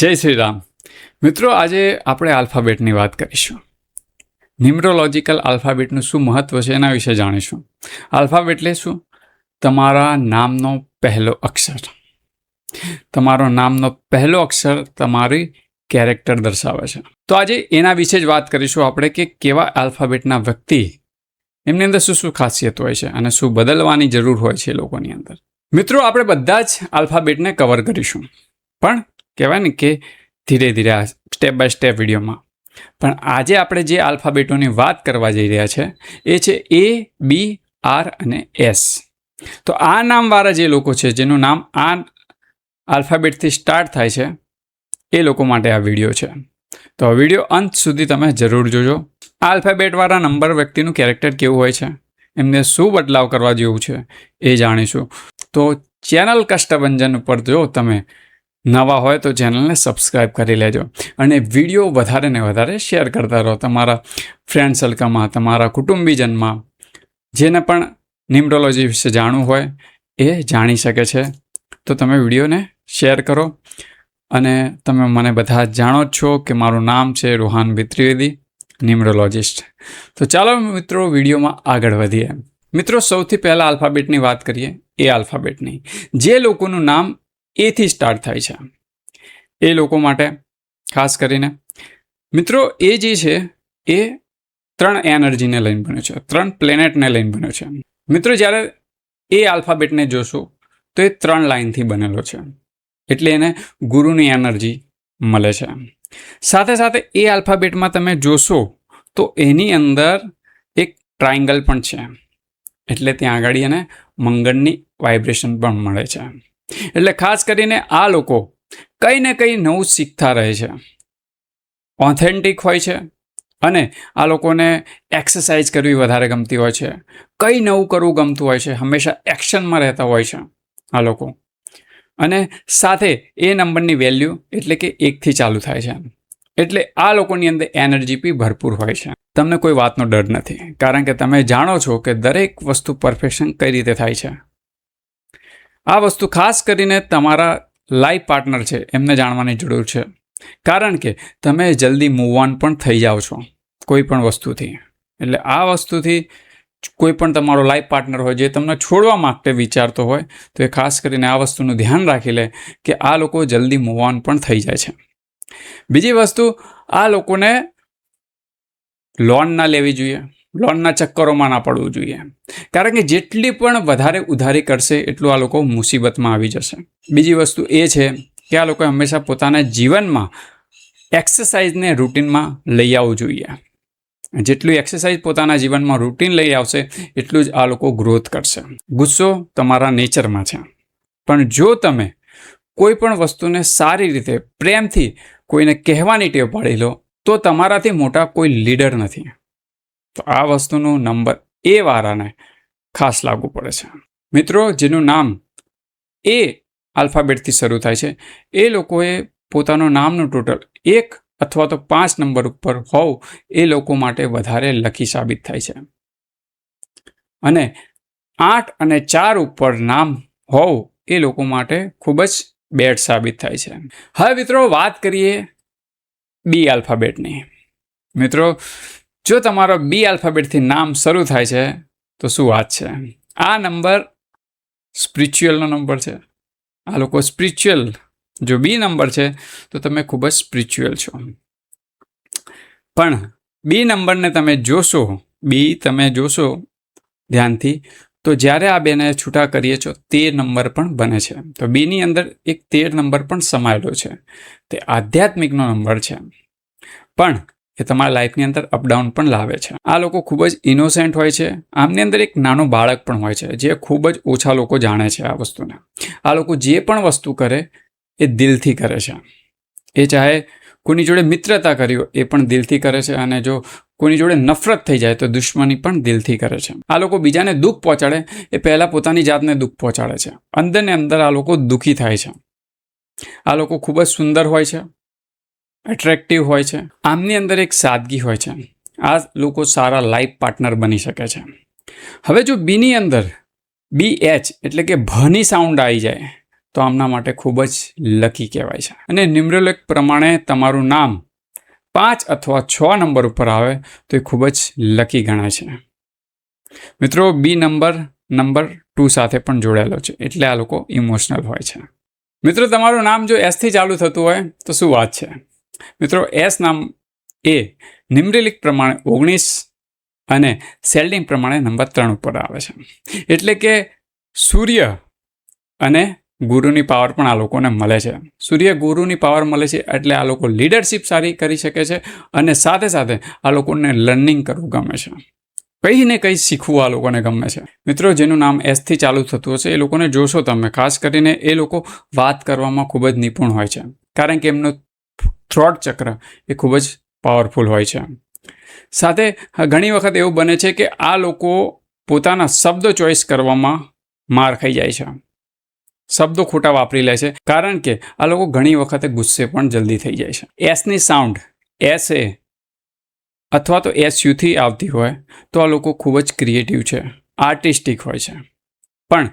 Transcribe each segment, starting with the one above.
જય શ્રી રામ. મિત્રો, આજે આપણે આલ્ફાબેટની વાત કરીશું. ન્યુમરોલોજીકલ આલ્ફાબેટનું શું મહત્વ છે એના વિશે જાણીશું. આલ્ફાબેટ એટલે શું? તમારા નામનો પહેલો અક્ષર. તમારો નામનો પહેલો અક્ષર તમારી કેરેક્ટર દર્શાવે છે. તો આજે એના વિશે જ વાત કરીશું આપણે કે કેવા આલ્ફાબેટના વ્યક્તિ, એમની અંદર શું શું ખાસિયત હોય છે અને શું બદલવાની જરૂર હોય છે એ લોકોની અંદર. મિત્રો, આપણે બધા જ આલ્ફાબેટને કવર કરીશું, પણ કહેવાય ને કે ધીરે ધીરે સ્ટેપ બાય સ્ટેપ વિડીયોમાં. પણ આજે આપણે જે આલ્ફાબેટોની વાત કરવા જઈ રહ્યા છે એ છે એ, બી, આર અને એસ. તો આ નામવાળા જે લોકો છે, જેનું નામ આ આલ્ફાબેટથી સ્ટાર્ટ થાય છે, એ લોકો માટે આ વિડીયો છે. તો આ વિડીયો અંત સુધી તમે જરૂર જોજો. આ આલ્ફાબેટવાળા નંબર વ્યક્તિનું કેરેક્ટર કેવું હોય છે, એમને શું બદલાવ કરવા જેવું છે એ જાણીશું. તો ચેનલ કષ્ટભંજન ઉપર જો તમે નવા હોય તો ચેનલને સબસ્ક્રાઈબ કરી લેજો અને વિડીયો વધારે ને વધારે શેર કરતા રહો તમારા ફ્રેન્ડ સર્કલમાં, તમારા કુટુંબીજનમાં. જેને પણ ન્યુમરોલોજી વિશે જાણવું હોય એ જાણી શકે છે. તો તમે વિડીયોને શેર કરો. અને તમે મને બધા જાણો જ છો કે મારું નામ છે રોહાન ત્રિવેદી, ન્યુમરોલોજિસ્ટ. તો ચાલો મિત્રો, વિડીયોમાં આગળ વધીએ. મિત્રો, સૌથી પહેલાં આલ્ફાબેટની વાત કરીએ, એ આલ્ફાબેટની. જે લોકોનું નામ એથી સ્ટાર્ટ થાય છે એ લોકો માટે ખાસ કરીને મિત્રો, એ જે છે એ 3 એનર્જીને લઈને બન્યો છે, 3 પ્લેનેટને લઈને બન્યો છે. મિત્રો, જ્યારે એ આલ્ફાબેટને જોશો તો એ 3 લાઇનથી બનેલો છે, એટલે એને ગુરુની એનર્જી મળે છે. સાથે સાથે એ આલ્ફાબેટમાં તમે જોશો તો એની અંદર એક ટ્રાયંગલ પણ છે, એટલે ત્યાં આગળ એને મંગળની વાઇબ્રેશન પણ મળે છે. એટલે ખાસ કરીને આ લોકો કંઈ ને કંઈ નવું શીખતા રહે છે, ઓથેન્ટિક હોય છે અને આ લોકોને એક્સરસાઇઝ કરવી વધારે ગમતી હોય છે, કંઈ નવું કરવું ગમતું હોય છે, હંમેશા એક્શનમાં રહેતા હોય છે આ લોકો. અને સાથે એ નંબરની વેલ્યુ એટલે કે 1થી ચાલુ થાય છે, એટલે આ લોકોની અંદર એનર્જી બી ભરપૂર હોય છે. તમને કોઈ વાતનો ડર નથી, કારણ કે તમે જાણો છો કે દરેક વસ્તુ પરફેક્શન કઈ રીતે થાય છે. આ વસ્તુ ખાસ કરીને તમારા લાઈફ પાર્ટનર છે એમને જાણવાની જરૂર છે, કારણ કે તમે જલ્દી મૂવ ઓન પણ થઈ જાઓ છો કોઈ પણ વસ્તુથી. એટલે આ વસ્તુથી કોઈ પણ તમારો લાઈફ પાર્ટનર હોય જે તમને છોડવા માટે વિચારતો હોય તો એ ખાસ કરીને આ વસ્તુનું ધ્યાન રાખી લે કે આ લોકો જલ્દી મૂવ ઓન પણ થઈ જાય છે. બીજી વસ્તુ, આ લોકોને લોન ના લેવી જોઈએ, લોનના ચક્કરોમાં ના પડવું જોઈએ, કારણ કે જેટલી પણ વધારે ઉધારી કરશે એટલું આ લોકો મુસીબતમાં આવી જશે. બીજી વસ્તુ એ છે કે આ લોકોએ હંમેશા પોતાના જીવનમાં એક્સરસાઇઝને રૂટીનમાં લઈ આવવું જોઈએ. જેટલું એક્સરસાઇઝ પોતાના જીવનમાં રૂટીન લઈ આવશે એટલું જ આ લોકો ગ્રોથ કરશે. ગુસ્સો તમારા નેચરમાં છે, પણ જો તમે કોઈ પણ વસ્તુને સારી રીતે પ્રેમથી કોઈને કહેવાની ટેવ પાડી લો તો તમારાથી મોટા કોઈ લીડર નથી. તો આ વસ્તુનું નંબર એ વાળાને ખાસ લાગુ પડે છે. મિત્રો, જેનું નામ એ આલ્ફાબેટથી શરૂ થાય છે એ લોકોએ પોતાનું નામનું ટોટલ 1 અથવા તો 5 નંબર ઉપર હોવું એ લોકો માટે વધારે લકી સાબિત થાય છે, અને 8 અને 4 ઉપર નામ હોવું એ લોકો માટે ખૂબ જ બેડ સાબિત થાય છે. હવે મિત્રો, વાત કરીએ બી આલ્ફાબેટની. મિત્રો, જો તમારો બી આલ્ફાબેટથી નામ શરૂ થાય છે તો શું વાત છે. આ નંબર સ્પિરિચ્યુઅલનો નંબર છે. આ લોકો સ્પિરિચ્યુઅલ, જો બી નંબર છે તો તમે ખૂબ જ સ્પિરિચ્યુઅલ છો. પણ બી નંબરને તમે જોશો ધ્યાનથી તો જ્યારે આ બેને છૂટા કરીએ છો 13 નંબર પણ બને છે. તો બીની અંદર એક 13 નંબર પણ સમાયેલો છે. તે આધ્યાત્મિકનો નંબર છે, પણ એ તમારા લાઈફની અંદર અપડાઉન પણ લાવે છે. આ લોકો ખૂબ જ ઇનોસેન્ટ હોય છે. આમની અંદર એક નાનું બાળક પણ હોય છે, જે ખૂબ જ ઓછા લોકો જાણે છે આ વસ્તુને. આ લોકો જે પણ વસ્તુ કરે એ દિલથી કરે છે. એ ચાહે કોઈની જોડે મિત્રતા કરી હોય એ પણ દિલથી કરે છે, અને જો કોઈની જોડે નફરત થઈ જાય તો દુશ્મની પણ દિલથી કરે છે. આ લોકો બીજાને દુઃખ પહોંચાડે એ પહેલાં પોતાની જાતને દુઃખ પહોંચાડે છે. અંદરને અંદર આ લોકો દુઃખી થાય છે. આ લોકો ખૂબ જ સુંદર હોય છે, એટ્રેક્ટિવ હોય છે. આમની અંદર એક સાદગી હોય છે. આ લોકો સારા લાઈફ પાર્ટનર બની શકે છે. હવે જો બીની અંદર BH એટલે કે ભની સાઉન્ડ આવી જાય તો આમના માટે ખૂબ જ લકી કહેવાય છે. અને ન્યુમરોલોજી પ્રમાણે તમારું નામ 5 અથવા 6 નંબર ઉપર આવે તો એ ખૂબ જ લકી ગણાય છે. મિત્રો બી નંબર 2 સાથે પણ જોડાયેલો છે, એટલે આ લોકો ઇમોશનલ હોય છે. મિત્રો તમારું નામ જો એસથી ચાલુ થતું હોય તો શું વાત છે. મિત્રો એસ નામ એ ન્યુમરોલોજી પ્રમાણે 19 અને સેલ્ડિંગ પ્રમાણે નંબર 3 ઉપર આવે છે. એટલે કે સૂર્ય અને ગુરુની પાવર પણ આ લોકોને મળે છે. સૂર્ય ગુરુની પાવર મળે છે એટલે આ લોકો લીડરશિપ સારી કરી શકે છે અને સાથે સાથે આ લોકોને લર્નિંગ કરવું ગમે છે. કંઈ ને કંઈ શીખવું આ લોકોને ગમે છે. મિત્રો જેનું નામ એસથી ચાલુ થતું હશે એ લોકોને જોશો તમે, ખાસ કરીને એ લોકો વાત કરવામાં ખૂબ જ નિપુણ હોય છે, કારણ કે એમનો થ્રોટ ચક્ર એ ખૂબ જ પાવરફુલ હોય છે. સાથે ઘણી વખત એવું બને છે કે આ લોકો પોતાના શબ્દો ચોઈસ કરવામાં માર ખાઈ જાય છે, શબ્દો ખોટા વાપરી લે છે, કારણ કે આ લોકો ઘણી વખતે ગુસ્સે પણ જલ્દી થઈ જાય છે. એસની સાઉન્ડ એસ એ અથવા તો SUથી આવતી હોય તો આ લોકો ખૂબ જ ક્રિએટિવ છે, આર્ટિસ્ટિક હોય છે. પણ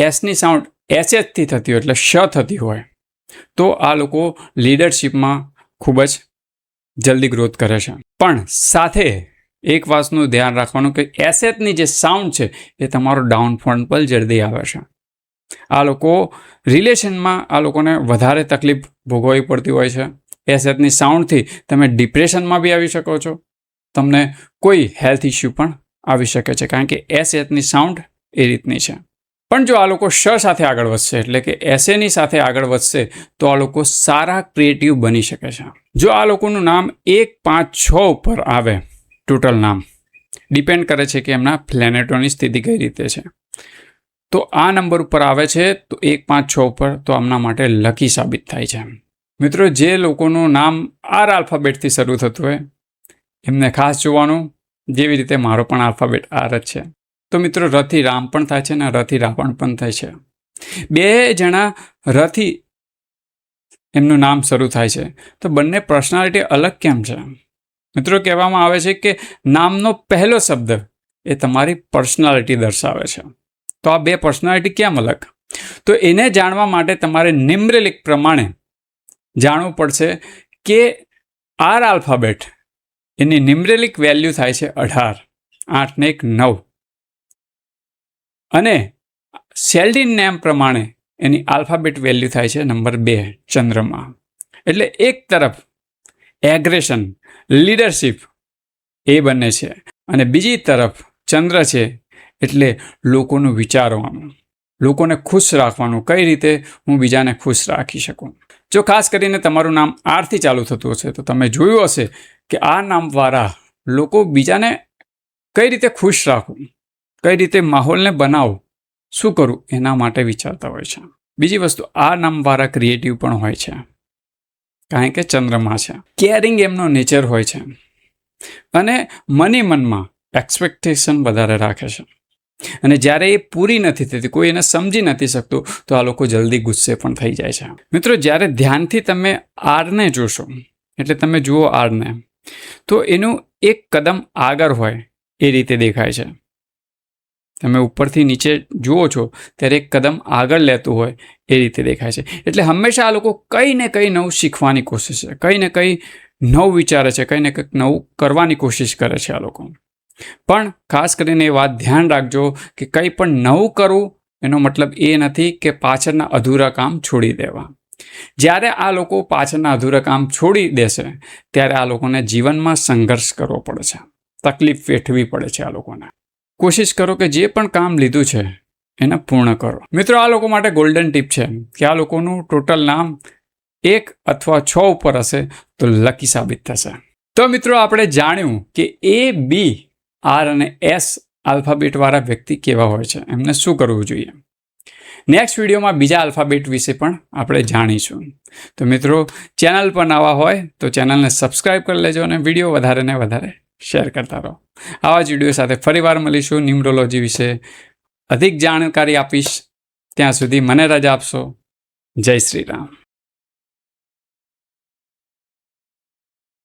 એસની સાઉન્ડ SHથી થતી હોય એટલે શ થતી હોય તો આ લોકો લીડરશિપમાં ખૂબ જ જલ્દી ગ્રોથ કરે છે. પણ સાથે એક વાતનું ધ્યાન રાખવાનું કે SHની જે સાઉન્ડ છે એ તમારો ડાઉનફોલ પર જલ્દી આવે છે. આ લોકો રિલેશનમાં આ લોકોને વધારે તકલીફ ભોગવવી પડતી હોય છે. SHની સાઉન્ડથી તમે ડિપ્રેશનમાં બી આવી શકો છો, તમને કોઈ હેલ્થ ઇસ્યુ પણ આવી શકે છે, કારણ કે SHની સાઉન્ડ એ રીતની છે. પણ જો આ લોકો શ સાથે આગળ વધશે એટલે કે SAની સાથે આગળ વધશે તો આ લોકો સારા ક્રિએટિવ બની શકે છે. જો આ લોકોનું નામ 1, 5, 6 ઉપર આવે, ટોટલ નામ ડિપેન્ડ કરે છે કે એમના પ્લેનેટોની સ્થિતિ કઈ રીતે છે. તો આ નંબર ઉપર આવે છે તો 1, 5, 6 ઉપર તો આમના માટે લકી સાબિત થાય છે. મિત્રો જે લોકોનું નામ R આલ્ફાબેટથી શરૂ થતું હોય એમને ખાસ જોવાનું, જેવી રીતે મારો પણ આલ્ફાબેટ R જ છે. તો મિત્રો રથી રામ પણ થાય છે અને રથી રાવણ પણ થાય છે. બે જણા રથી એમનું નામ શરૂ થાય છે તો બંને પર્સનાલિટી અલગ કેમ છે? મિત્રો કહેવામાં આવે છે કે નામનો પહેલો શબ્દ એ તમારી પર્સનાલિટી દર્શાવે છે. તો આ બે પર્સનાલિટી કેમ અલગ? તો એને જાણવા માટે તમારે ન્યુમરોલોજી પ્રમાણે જાણવું પડશે કે R આલ્ફાબેટ એની ન્યુમરોલોજી વેલ્યુ થાય છે 18, 8 ને 1 9, અને સેલ્ડિન નેમ પ્રમાણે એની આલ્ફાબેટ વેલ્યુ થાય છે નંબર 2 ચંદ્રમા. એટલે એક તરફ એગ્રેશન, લીડરશિપ એ બંને છે અને બીજી તરફ ચંદ્ર છે એટલે લોકોનું વિચારવાનું, લોકોને ખુશ રાખવાનું, કઈ રીતે હું બીજાને ખુશ રાખી શકું. જો ખાસ કરીને તમારું નામ આરથી ચાલુ થતું હશે તો તમે જોયું હશે કે આ નામવાળા લોકો બીજાને કઈ રીતે ખુશ રાખવું, કઈ રીતે માહોલને બનાવવું, શું કરું એના માટે વિચારતા હોય છે. બીજી વસ્તુ, આ નામવાળા ક્રિએટિવ પણ હોય છે, કારણ કે ચંદ્રમાં છે. કેરિંગ એમનો નેચર હોય છે અને મનમાં એક્સપેક્ટેશન વધારે રાખે છે, અને જ્યારે એ પૂરી નથી થતી, કોઈ એને સમજી નથી શકતું તો આ લોકો જલ્દી ગુસ્સે પણ થઈ જાય છે. મિત્રો જ્યારે ધ્યાનથી તમે આરને જોશો એટલે તમે જુઓ આરને તો એનું એક કદમ આગળ હોય એ રીતે દેખાય છે. તમે ઉપરથી નીચે જુઓ છો ત્યારે એક કદમ આગળ લેતું હોય એ રીતે દેખાય છે. એટલે હંમેશા આ લોકો કંઈ ને કંઈ નવું શીખવાની કોશિશ છે, કંઈ ને કંઈ નવું વિચારે છે, કંઈ ને કંઈક નવું કરવાની કોશિશ કરે છે આ લોકો. પણ ખાસ કરીને એ વાત ધ્યાન રાખજો કે કંઈ પણ નવું કરવું એનો મતલબ એ નથી કે પાછળના અધૂરા કામ છોડી દેવા. જ્યારે આ લોકો પાછળના અધૂરા કામ છોડી દેશે ત્યારે આ લોકોને જીવનમાં સંઘર્ષ કરવો પડે છે, તકલીફ વેઠવી પડે છે. આ લોકોને કોશિશ કરો કે જે પણ કામ લીધું છે એને પૂર્ણ કરો. મિત્રો આ લોકો માટે ગોલ્ડન ટીપ છે કે આ લોકોનું ટોટલ નામ 1 અથવા 6 ઉપર હશે તો લકી સાબિત થશે. તો મિત્રો આપણે જાણ્યું કે A, B, R અને S આલ્ફાબેટવાળા વ્યક્તિ કેવા હોય છે, એમને શું કરવું જોઈએ. નેક્સ્ટ વિડીયોમાં બીજા આલ્ફાબેટ વિશે પણ આપણે જાણીશું. તો મિત્રો ચેનલ પર નવા હોય તો ચેનલને સબસ્ક્રાઈબ કરી લેજો અને વિડીયો વધારે ને વધારે શેર કરતા રહો. આવા જ વિડીયો સાથે ફરીવાર મળીશું. ન્યુમરોલોજી વિશે અધિક જાણકારી આપીશ. ત્યાં સુધી મને રજા આપશો. જય શ્રી રામ.